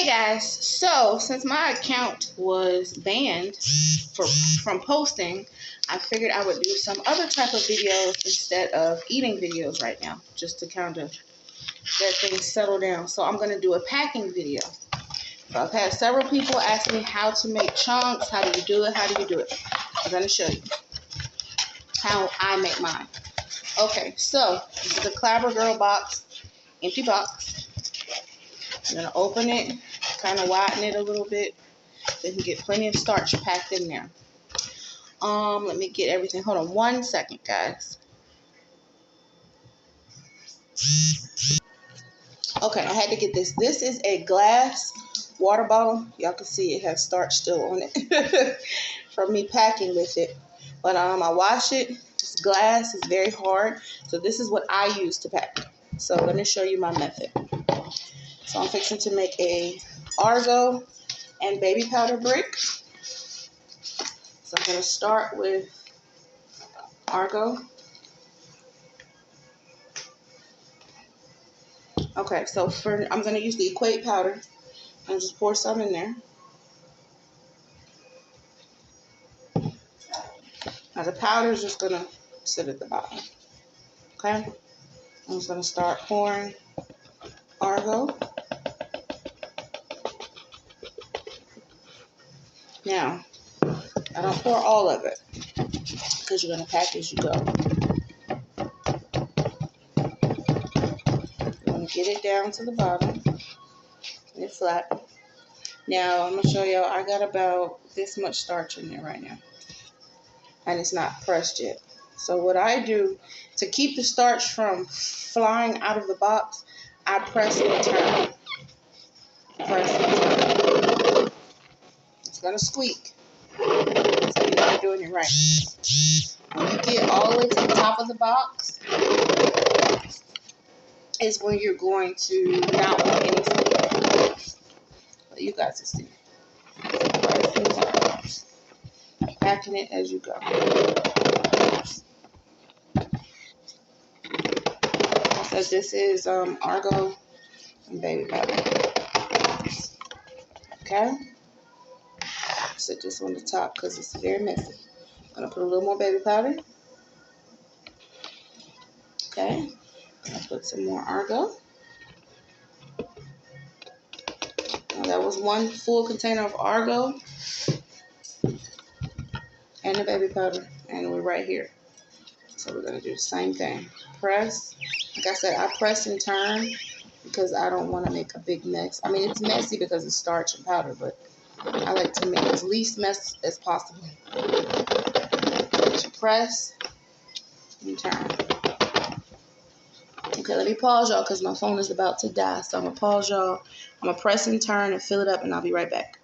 Hey guys, so since my account was banned from posting, I figured I would do some other type of videos instead of eating videos right now, just to kind of let things settle down. So I'm going to do a packing video. So I've had several people ask me how to make chunks, how do you do it, how do you do it. I'm going to show you how I make mine. Okay, so this is a Clabber Girl box, empty box. I'm going to open it, kind of widen it a little bit. So you can get plenty of starch packed in there. Let me get everything. Hold on 1 second, guys. Okay, I had to get this. This is a glass water bottle. Y'all can see it has starch still on it from me packing with it. But I wash it. It's glass. It's very hard. So this is what I use to pack. So let me show you my method. So I'm fixing to make a Argo and baby powder brick. So I'm going to start with Argo. Okay, so I'm going to use the Equate powder and just pour some in there. Now the powder is just going to sit at the bottom. Okay, I'm just going to start pouring Argo. Now, I don't pour all of it because you're going to pack as you go. You're going to get it down to the bottom and it's flat. Now, I'm going to show y'all, I got about this much starch in there right now. And it's not pressed yet. So what I do to keep the starch from flying out of the box, I press and turn. Press and turn. It's going to squeak. So you know you're doing it right. When you get all the way to the top of the box, is when you're going to not want any squeak. But you guys will see. Press and turn. Packing it as you go. So this is Argo and baby powder. Okay. Set this on the top because it's very messy. I'm gonna put a little more baby powder. Okay. I'll put some more Argo. Now that was one full container of Argo and the baby powder, and we're right here. So we're gonna do the same thing. Press. Like I said, I press and turn because I don't want to make a big mess. I mean, it's messy because it's starch and powder, but I like to make as least mess as possible. Press and turn. Okay, let me pause y'all because my phone is about to die. So I'm going to pause y'all. I'm going to press and turn and fill it up, and I'll be right back.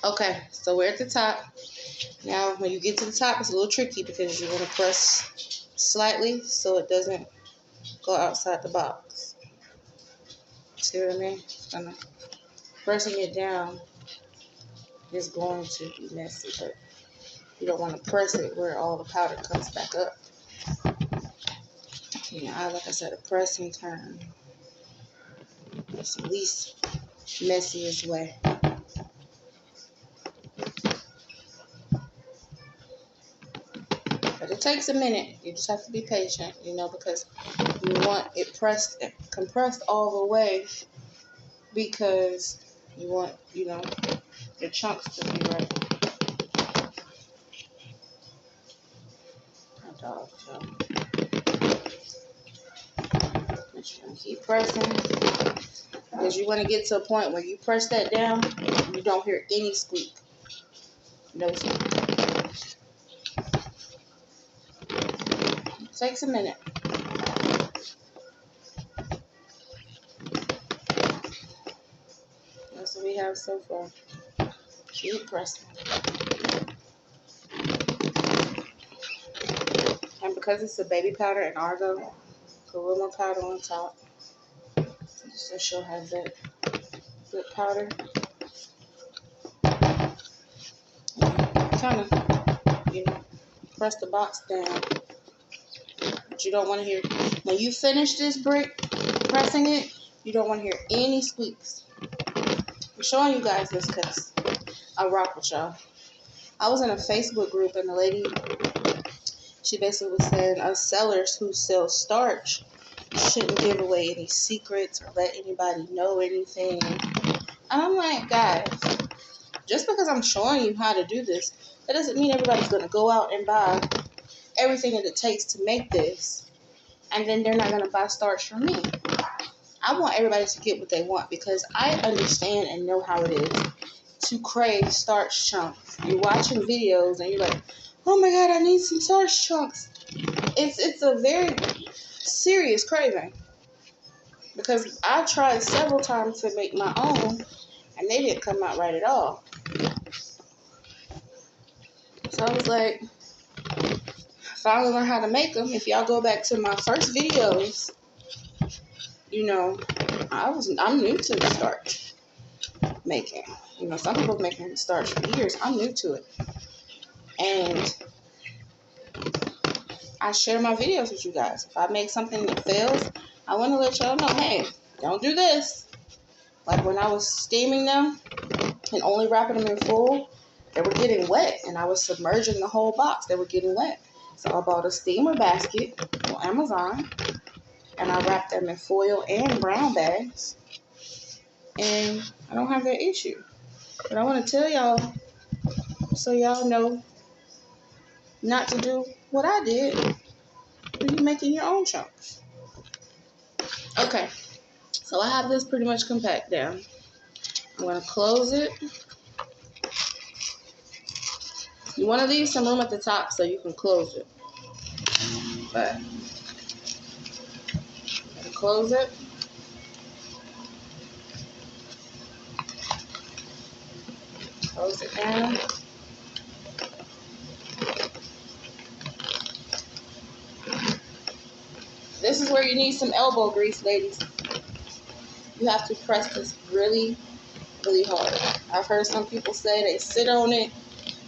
Okay, so we're at the top. Now, when you get to the top, it's a little tricky because you're going to press slightly so it doesn't go outside the box. See what I mean? Pressing it down is going to be messy, but you don't want to press it where all the powder comes back up. Like I said, a press and turn. It's the least messiest way. But it takes a minute. You just have to be patient, because you want it compressed all the way because you want, your chunks to be right. But you're going to keep pressing because you want to get to a point where you press that down and you don't hear any squeak. No squeak. It takes a minute. That's what we have so far. Keep pressing. And because it's a baby powder and Argo, put a little more powder on top. Just to show how that good powder. Kind of, press the box down. But you don't want to hear When you finish this brick, pressing it, you don't want to hear any squeaks. I'm showing you guys this because I rock with y'all. I was in a Facebook group and the lady, she basically was saying us sellers who sell starch shouldn't give away any secrets or let anybody know anything. And I'm like, guys, just because I'm showing you how to do this, that doesn't mean everybody's going to go out and buy everything that it takes to make this. And then they're not going to buy starch from me. I want everybody to get what they want because I understand and know how it is to crave starch chunks. You're watching videos and you're like, oh my God, I need some starch chunks. It's a very serious craving. Because I tried several times to make my own and they didn't come out right at all. So I was like, I finally learned how to make them. If y'all go back to my first videos, you know, I'm new to the starch making. You know, some people have been making starch for years. I'm new to it. And I share my videos with you guys. If I make something that fails, I want to let y'all know, hey, don't do this. Like when I was steaming them and only wrapping them in foil, they were getting wet. And I was submerging the whole box. They were getting wet. So I bought a steamer basket on Amazon. And I wrapped them in foil and brown bags. And I don't have that issue. But I want to tell y'all, so y'all know not to do what I did when you're making your own chunks. Okay, so I have this pretty much compact down. I'm going to close it. You want to leave some room at the top so you can close it. But close it. Close it down. This is where you need some elbow grease, ladies. You have to press this really, really hard. I've heard some people say they sit on it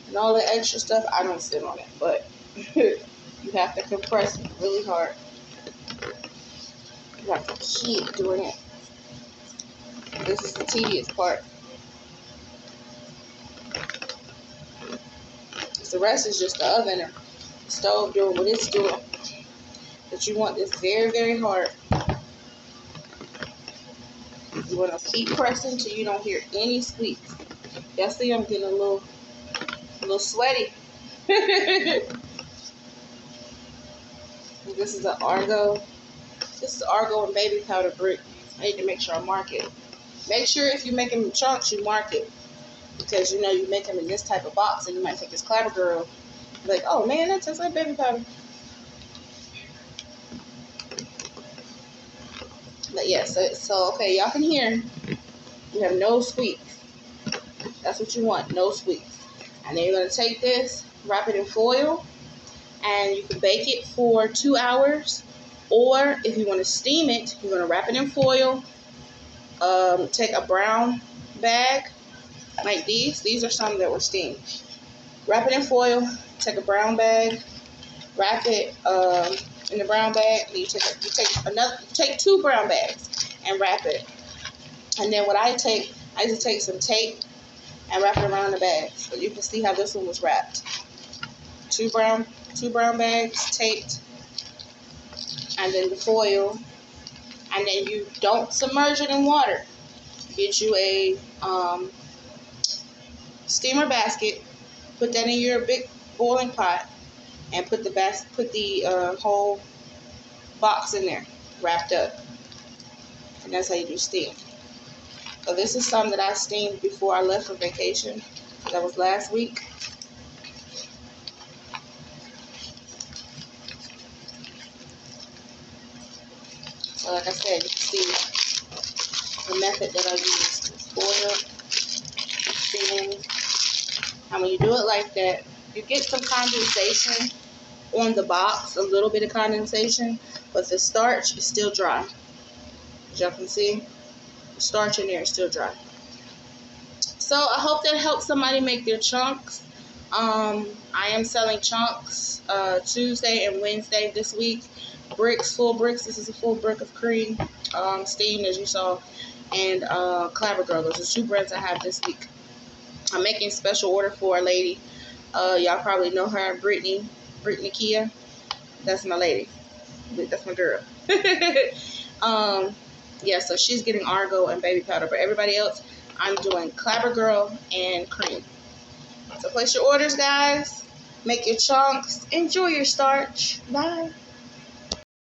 and all the extra stuff. I don't sit on it, but you have to compress it really hard. You have to keep doing it. This is the tedious part. The rest is just the oven or the stove doing what it's doing. But you want this very, very hard. You want to keep pressing till you don't hear any squeaks. Y'all see I'm getting a little sweaty. This is an Argo. This is Argo and baby powder brick. I need to make sure I mark it. Make sure if you're making them chunks, you mark it. Because you know you make them in this type of box and you might think it's Clever Girl. Like, oh man, that tastes like baby powder. But yeah, so okay, y'all can hear. You have no squeaks. That's what you want, no squeaks. And then you're going to take this, wrap it in foil, and you can bake it for 2 hours. Or if you want to steam it, you're going to wrap it in foil. Take a brown bag like these. These are some that were steamed. Wrap it in foil. Take a brown bag. Wrap it in the brown bag. And you take 2 brown bags and wrap it. And then what I used to take some tape and wrap it around the bag. So you can see how this one was wrapped. Two brown bags taped, and then the foil. And then you don't submerge it in water. Get you a steamer basket. Put that in your big boiling pot, and put the whole box in there, wrapped up. And that's how you do steam. So this is some that I steamed before I left for vacation. That was last week. So like I said, you can see the method that I use. Boil, steam. And when you do it like that, you get some condensation on the box, a little bit of condensation, but the starch is still dry. As y'all can see, the starch in there is still dry. So I hope that helps somebody make their chunks. I am selling chunks Tuesday and Wednesday this week. bricks, full bricks. This is a full brick of cream, steamed as you saw, and Clabber Girl. Those are 2 breads I have this week. I'm making special order for a lady. Y'all probably know her, Brittany Kia. That's my lady. That's my girl. Yeah, so she's getting Argo and baby powder, but everybody else, I'm doing Clabber Girl and cream. So place your orders, guys. Make your chunks. Enjoy your starch. Bye.